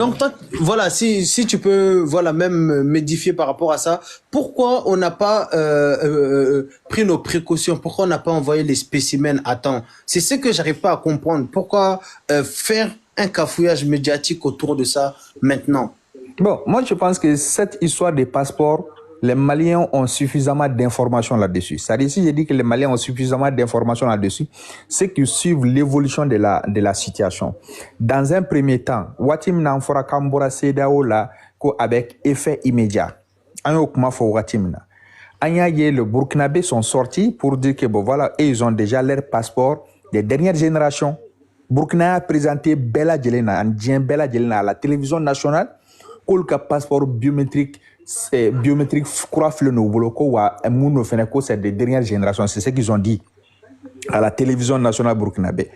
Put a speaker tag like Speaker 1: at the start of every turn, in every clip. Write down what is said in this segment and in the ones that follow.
Speaker 1: Donc, toi, voilà, si tu peux, voilà, même m'édifier par rapport à ça, pourquoi on n'a pas pris nos précautions? Pourquoi on n'a pas envoyé les spécimens à temps? C'est ce que j'arrive pas à comprendre. Pourquoi faire un cafouillage médiatique autour de ça maintenant?
Speaker 2: Bon, moi je pense que cette histoire des passeports, les Maliens ont suffisamment d'informations là-dessus. C'est-à-dire, si je dis que les Maliens ont suffisamment d'informations là-dessus, c'est qu'ils suivent l'évolution de la situation. Dans un premier temps, Watim Nanfora Kambora Sedao là, avec effet immédiat. Anyokuma fo Watim na. Anyayé, le Burkinabé sont sortis pour dire que bon voilà, et ils ont déjà leur passeport des dernières générations. Burkina a présenté Bella Djelena, Bella Djelena à la télévision nationale. Le passeport biométrique croit le nouveau c'est des dernières générations, c'est ce qu'ils ont dit à la télévision nationale burkinabé.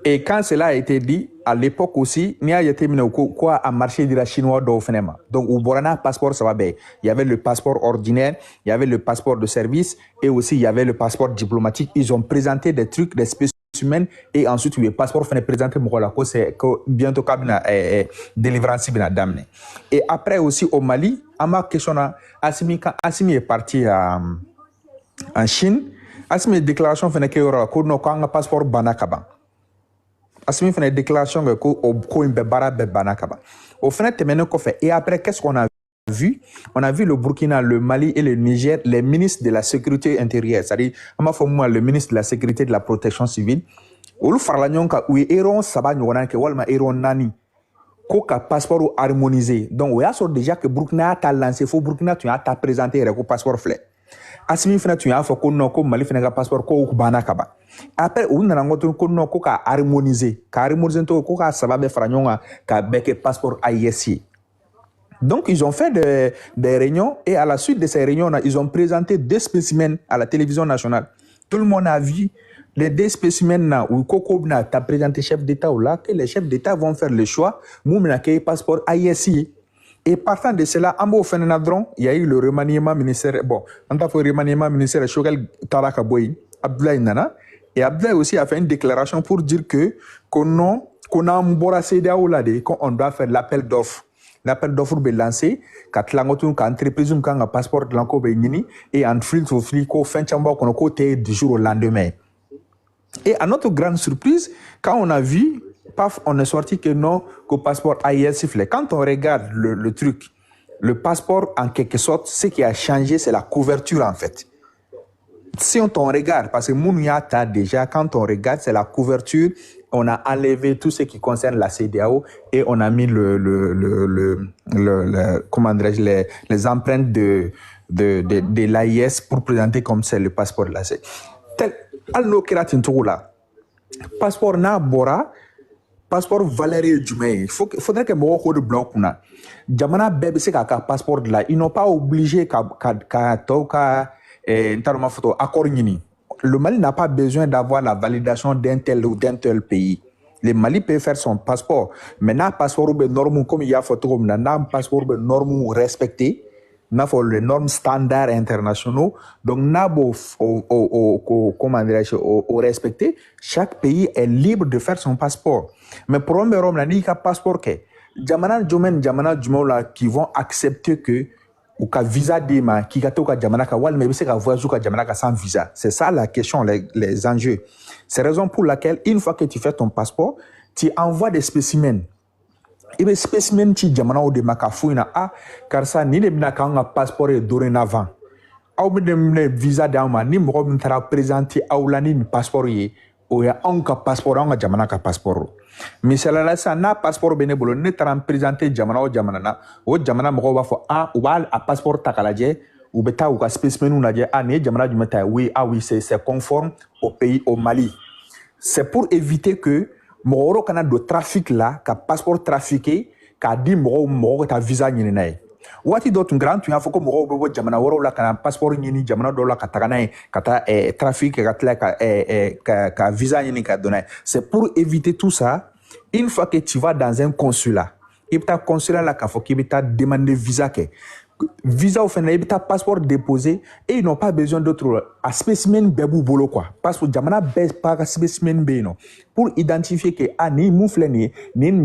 Speaker 2: Et quand cela a été dit, à l'époque aussi, il y a été quoi à marché de la chinois d'Ofenema. Donc, au Borana, passeport, ça va bien. Il y avait le passeport ordinaire, il y avait le passeport de service et aussi il y avait le passeport diplomatique. Ils ont présenté des trucs, des spécimens et ensuite le passeport fait présenter c'est que bientôt kabina délivrance bina damne. Et après aussi au Mali, à ma question Assimi est parti en Chine. Assimi déclaration fait que ko no ko un passeport banakaba. Assimi fait une déclaration que ko imbe bara be banakaba. Au final et après qu'est-ce qu'on a vu? On a vu le Burkina, le Mali et le Niger, les ministres de la sécurité intérieure, c'est-à-dire le ministre de la sécurité et de la protection civile. Olu farla nyonka ou eron saba nyona ke walma eron nani ko ka passeport harmonisé. Donc on a sorti déjà que Burkina t'a lancé, faut Burkina tu as présenté le passeport flé. Asimi fena tu as fait ko non ko Mali fena ka passeport ko bana kaba. Après on na ngoto ko non ko ka harmonisé to ko ka saba be franyonga ka beke passeport ISI. Donc, ils ont fait des réunions et à la suite de ces réunions, ils ont présenté 2 spécimens à la télévision nationale. Tout le monde a vu les 2 spécimens où Kokobna t'a présenté chef d'État ou là, que les chefs d'État vont faire le choix, Moumina qui passeport ISI. Et partant de cela, Ambo Fenadron, il y a eu le remaniement ministériel. Bon, on a fait le remaniement ministériel Chogal Tarakaboy, Abdoulaye Nana. Et Abdoulaye aussi a fait une déclaration pour dire que qu'on a embrassé qu'on doit faire l'appel d'offres. L'appel d'offres est lancé, quand l'entreprise a un passeport de l'enco et en filtre au fin de côté du jour au lendemain. Et à notre grande surprise, quand on a vu, paf, on est sorti que non, que passeport AIS sifflait. Quand on regarde le truc, le passeport en quelque sorte, ce qui a changé, c'est la couverture en fait. Si on regarde, parce que Mouniata déjà, quand on regarde, c'est la couverture, on a enlevé tout ce qui concerne la CEDEAO et on a mis comment dirais-je, les empreintes de l'AIS pour présenter comme c'est le passeport de la CEDEAO. Tel, allo keratintoula, passeport na bora, passeport Valérie Djumé. Faudrait que moi de bloc na. Jamana bébé c'est qu'à passeport là, ils n'ont pas obligé accord nini. Le Mali n'a pas besoin d'avoir la validation d'un tel ou d'un tel pays. Le Mali peut faire son passeport. Mais n'a passeport be normes comme il y a photo n'a passeport be normes respectées. N'a faut les normes standards internationaux. Donc n'a beau comment dirais-je au respecter. Chaque pays est libre de faire son passeport. Mais pour un Rome n'a ni qu'un passeport que Jamana Jumola qui vont accepter que ou ka visa dema qui ka to ka jamana ka wal mais c'est ka voyage ka jamana ka sans visa. C'est ça la question, les enjeux. C'est la raison pour laquelle une fois que tu fais ton passeport, tu envoies des spécimens. Et les spécimens ti jamana o de maka fouina a car ça ni de bina ka un passeport et dorénavant. Au bout de visa d'ama ni mo ko tara présenter aulani ni passeport yi o ya un ka passeport un jamana ka passeport. Mais c'est là ça n'a passeport bénévole ne t'en présenter jamana o jamana mo va fo a ou a passeport takalaje ou beta ou ka spécimen ou nadje a ne jamana du meta oui c'est conforme au pays au Mali. C'est pour éviter que mo kana de trafic là ka passeport trafiqué ka di mo ta visa ni nai. Wati d'autres grand tu as faut que mo bo jamana woro la kana passeport ni jamana do la katakana kata trafic ka visa ni ka donner. C'est pour éviter tout ça. Une fois que tu vas dans un consulat, il t'a consulat là qu'il faut qu'il t'a demandé visa que visa au final, tu as passeport déposé et ils n'ont pas besoin d'autre spécimen bebu bolo quoi. Passeport jamana bes pas spécimen beno pour identifier que ni moufle ni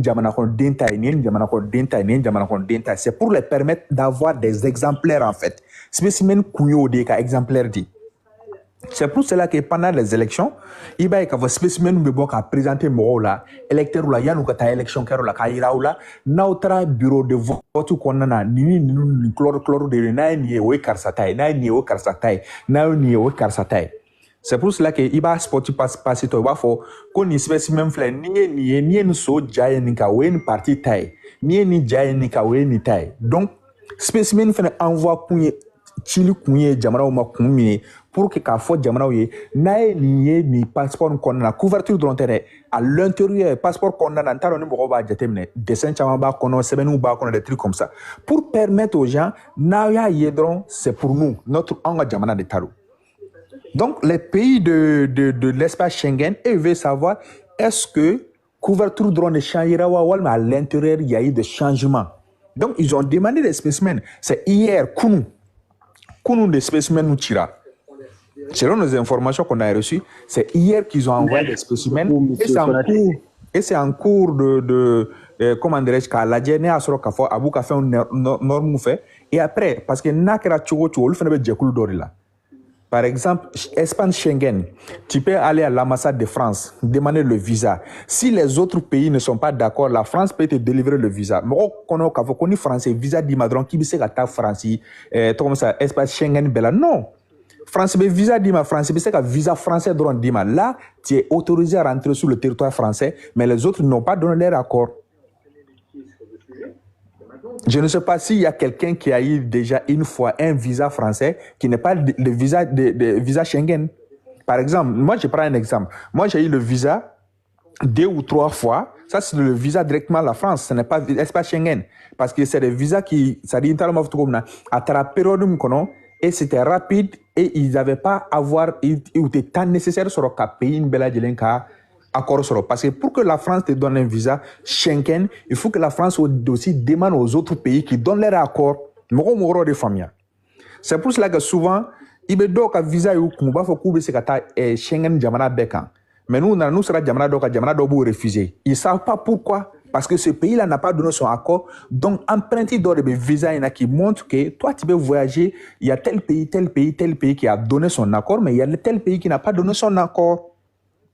Speaker 2: jamana kon dentai ni jamana kon dentai ni jamana kon dentai. C'est pour les permettre d'avoir des exemplaires en fait. Spécimen kunyo de ka exemplaire dit. C'est pour cela que pendant les élections, il va y avoir des spécimens qui présenter là, électeurs là, il y a une élection qui est là, notre bureau de vote qu'on a, ni chlore de ni ou karsatai, ni ou karsatai, ni ou karsatai. C'est pour cela que il va sportif passer toi va faut qu'on y spécimen flé ni so jay ni ka ou une partie taille, ni jay ni ka ou ni taille. Donc spécimen fait envoi pour chili kunye jamana ou ma kunye pour que ka fo jamana ou ye nae ni passeport qu'on a couverture de l'intérêt à l'intérieur passeport qu'on a n'entend ni moko ba jatemne dessin chama ba kono sebenu ba kono des trucs comme ça pour permettre aux gens na ya yedron c'est pour nous notre anga jamana de talo. Donc les pays de l'espace Schengen ils veulent savoir est-ce que couverture drone changera ou à l'intérieur il y a eu des changements. Donc ils ont demandé des spécimens c'est hier Kounou des spécimens nous tira. Selon nos informations qu'on a reçues, c'est hier qu'ils ont envoyé des spécimens et c'est en cours de comment dirais-je, qu'à la dernière ne a soro kafo abu ka fait un norme fait et après parce que nakera chogo le fait de jekulu dorila. Par exemple, Espagne Schengen, tu peux aller à l'ambassade de France, demander le visa. Si les autres pays ne sont pas d'accord, la France peut te délivrer le visa. Mais on a français visa d'imadron qui se gata France, comme ça Espagne Schengen bella non. France visa dima France c'est que visa français drone dima là tu es autorisé à rentrer sur le territoire français, mais les autres n'ont pas donné leur accord. Je ne sais pas s'il y a quelqu'un qui a eu déjà une fois un visa français qui n'est pas le visa de visa Schengen. Par exemple, moi je prends un exemple. Moi j'ai eu le visa 2 ou 3 fois. Ça c'est le visa directement à la France. Ce n'est pas l'espace Schengen. Parce que c'est des visas qui, ça dit à la période et c'était rapide et ils n'avaient pas à avoir, il était temps nécessaire sur le pays une belle accord sur. Parce que pour que la France te donne un visa Schengen, il faut que la France aussi demande aux autres pays qui donnent leur accord. C'est pour cela que souvent, il y a des visas qui Schengen jamana bekan. Mais nous sera jamana refuser. Ils ne savent pas pourquoi. Parce que ce pays-là n'a pas donné son accord. Donc, emprunter dans des visas qui montrent que toi, tu peux voyager. Il y a tel pays qui a donné son accord, mais il y a tel pays qui n'a pas donné son accord.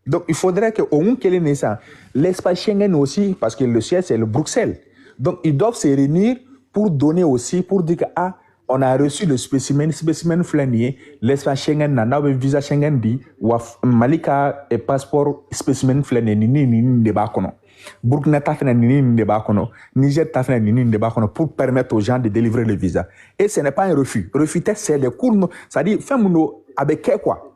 Speaker 2: Donc, il faudrait qu'au moins qu'il ait ça. L'espace Schengen aussi, parce que le siège, c'est le Bruxelles. Donc, ils doivent se réunir pour donner aussi, pour dire que, on a reçu le spécimen flânier, l'espace Schengen, n'a pas visa Schengen dit, ou Malika et passeport spécimen flânier, ni débat kono. Burkina Faso ni débat kono, Niger Faso ni débat kono pour permettre aux gens de délivrer le visa. Et ce n'est pas un refus. Refuter, c'est des cours, c'est-à-dire, fais-moi avec quoi?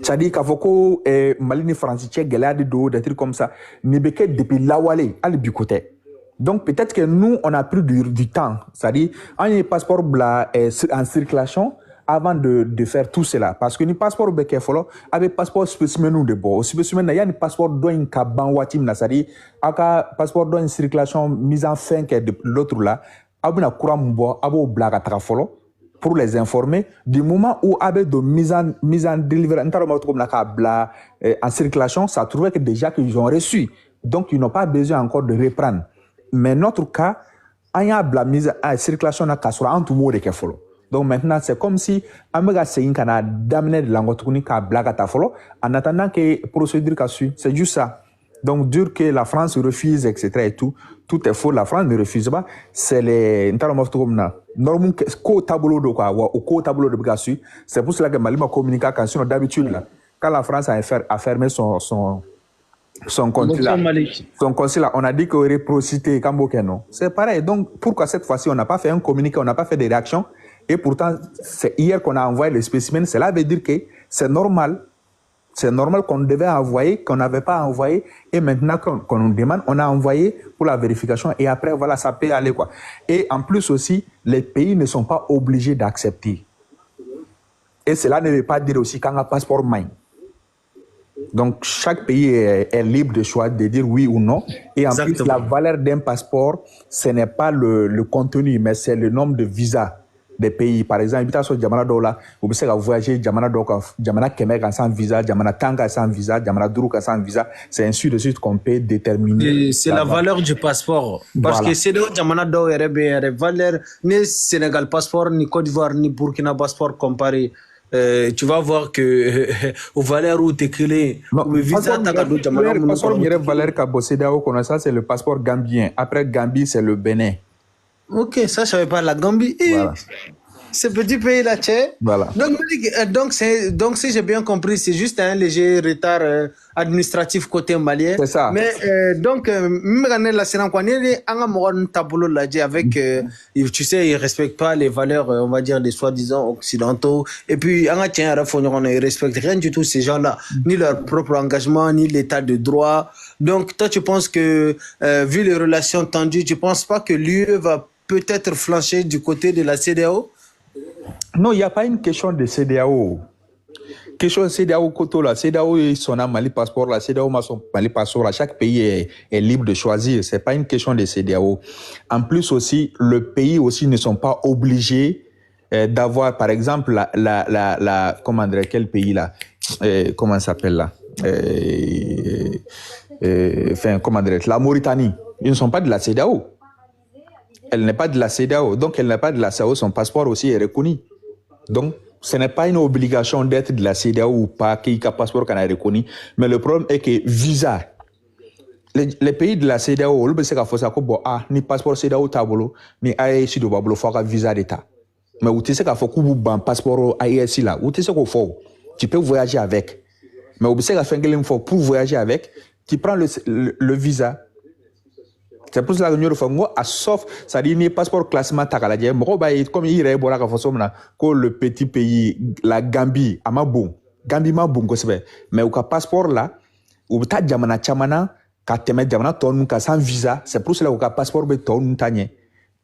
Speaker 2: C'est-à-dire qu'à Foko, Malini Francis, Gelade do, des trucs comme ça, Nibeke depuis Lawale, à l'Ubicoté. Donc peut-être que nous, on a pris du temps. C'est-à-dire, on a un passeport en circulation avant de faire tout cela. Parce que le passeport Beke Folo, avec passeport spécimen ou de bon. Spécimen, il y a un passeport d'un kaban watim, c'est-à-dire, un passeport d'une circulation mise en fin que de l'autre là, abuna courant mbo, abo blaga trafolo. Pour les informer du moment où avec de mise en délivrance en circulation, ça trouvait que déjà qu'ils ont reçu. Donc, ils n'ont pas besoin encore de reprendre. Mais notre cas, il y a la mise en circulation à Kasura en tout monde de follow. Donc maintenant, c'est comme si Amega Seyin kana d'amener de l'angotuni ka blagata follow en attendant que procédure ka suit. C'est juste ça. Donc, dire que la France refuse, etc. et tout est faux. La France ne refuse pas. C'est les normes tableau de quoi, ou tableau de Bgassu. C'est pour cela que Mali m'a communiqué quand d'habitude, là, quand la France a fermé son consulat, on a dit qu'il y aurait réciprocité Kambokeno. C'est pareil. Donc, pourquoi cette fois-ci, on n'a pas fait un communiqué, on n'a pas fait des réactions? Et pourtant, c'est hier qu'on a envoyé les spécimens. Cela veut dire que c'est normal. C'est normal qu'on devait envoyer, qu'on n'avait pas envoyé. Et maintenant qu'on nous demande, on a envoyé pour la vérification. Et après, voilà, ça peut aller quoi. Et en plus aussi, les pays ne sont pas obligés d'accepter. Et cela ne veut pas dire aussi qu'on a un passeport main. Donc, chaque pays est libre de choix de dire oui ou non. Et en plus, la valeur d'un passeport, ce n'est pas le contenu, mais c'est le nombre de visas des pays. Par exemple, invitation Jamana Dola, vous pouvez voyager Jamana Doka, Jamana Kemek sans visa, Jamana Tanga sans visa, Jamana Duruka sans visa. C'est ainsi de suite qu'on peut déterminer.
Speaker 1: C'est la valeur du passeport. Parce que c'est de Jamana Dola, valeur, ni Sénégal passeport, ni Côte d'Ivoire, ni Burkina passeport comparé. Tu vas voir que au valeur où tu es créé,
Speaker 2: le passeport valeur Kaboseda, ça c'est le passeport gambien. Après Gambie, c'est le Bénin.
Speaker 1: Ok, ça je savais pas, la Gambie. Voilà. Ce petit pays là, voilà. Donc si j'ai bien compris, c'est juste un léger retard administratif côté malien.
Speaker 2: C'est ça.
Speaker 1: Mais donc avec tu sais, ils respectent pas les valeurs, on va dire, des soi-disant occidentaux. Et puis ils respectent rien du tout ces gens-là, ni leur propre engagement, ni l'état de droit. Donc toi tu penses que vu les relations tendues, tu penses pas que l'UE va peut-être flancher du côté de la CEDEAO?
Speaker 2: Non, il n'y a pas une question de CEDEAO. Question de CEDEAO, Koto, la CEDEAO, son Mali passeport, la CEDEAO, son Mali passeport, chaque pays est libre de choisir. Ce n'est pas une question de CEDEAO. En plus aussi, le pays aussi ne sont pas obligés d'avoir, par exemple, comment dire, quel pays là, comment ça s'appelle là, comment dire, la Mauritanie. Ils ne sont pas de la CEDEAO. Elle n'est pas de la CEDEAO, donc elle n'est pas de la CEDEAO, son passeport aussi est reconnu. Donc, ce n'est pas une obligation d'être de la CEDEAO ou pas, qu'il y a un passeport qu'on a reconnu. Mais le problème est que visa, les pays de la CEDEAO, le c'est qu'il faut savoir que ni passeport CEDEAO tabolo, ni AES de bablo, faut un visa d'État. Mais où tu sais qu'il faut que un passeport AES là, où tu sais qu'il faut, tu peux voyager avec. Mais où tu sais qu'il faut pour voyager avec, tu prends le visa. C'est pour cela que nous faisons sauf, c'est-à-dire ni passeport classement tagaladie, comme il est bon là que le petit pays, la Gambie, bon, Gambie ma bon mais au cas passeport là, ou ta jamana chamana, ka temet jamana ton ka sans visa, c'est pour cela que le passeport be ton tanye.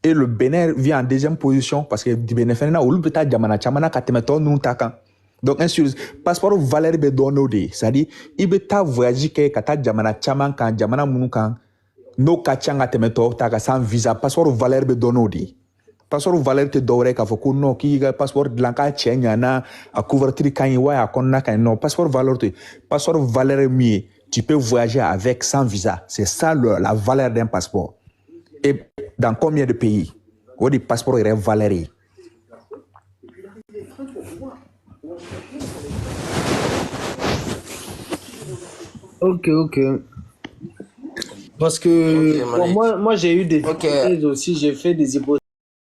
Speaker 2: Et le Bénin vient en deuxième position parce que du Bénin fait na ou le ta jamana chamana ka temet ton takan. Donc un sur passeport valeur be donné, c'est-à-dire il be ta voyager ka ta jamana chaman kan jamana munukan. No kachanga temeto taka sans visa passeport valeur be donodi passeport valeur te dore ka foko no ki ga passeport blanca chenya na a couverture kan wa akonna kan no passeport valeur mi tu peux voyager avec sans visa, c'est ça la valeur d'un passeport. Et dans combien de pays où des passeports est valeur?
Speaker 1: Ok. Parce que moi j'ai eu des hypothèses aussi, j'ai fait des hypothèses.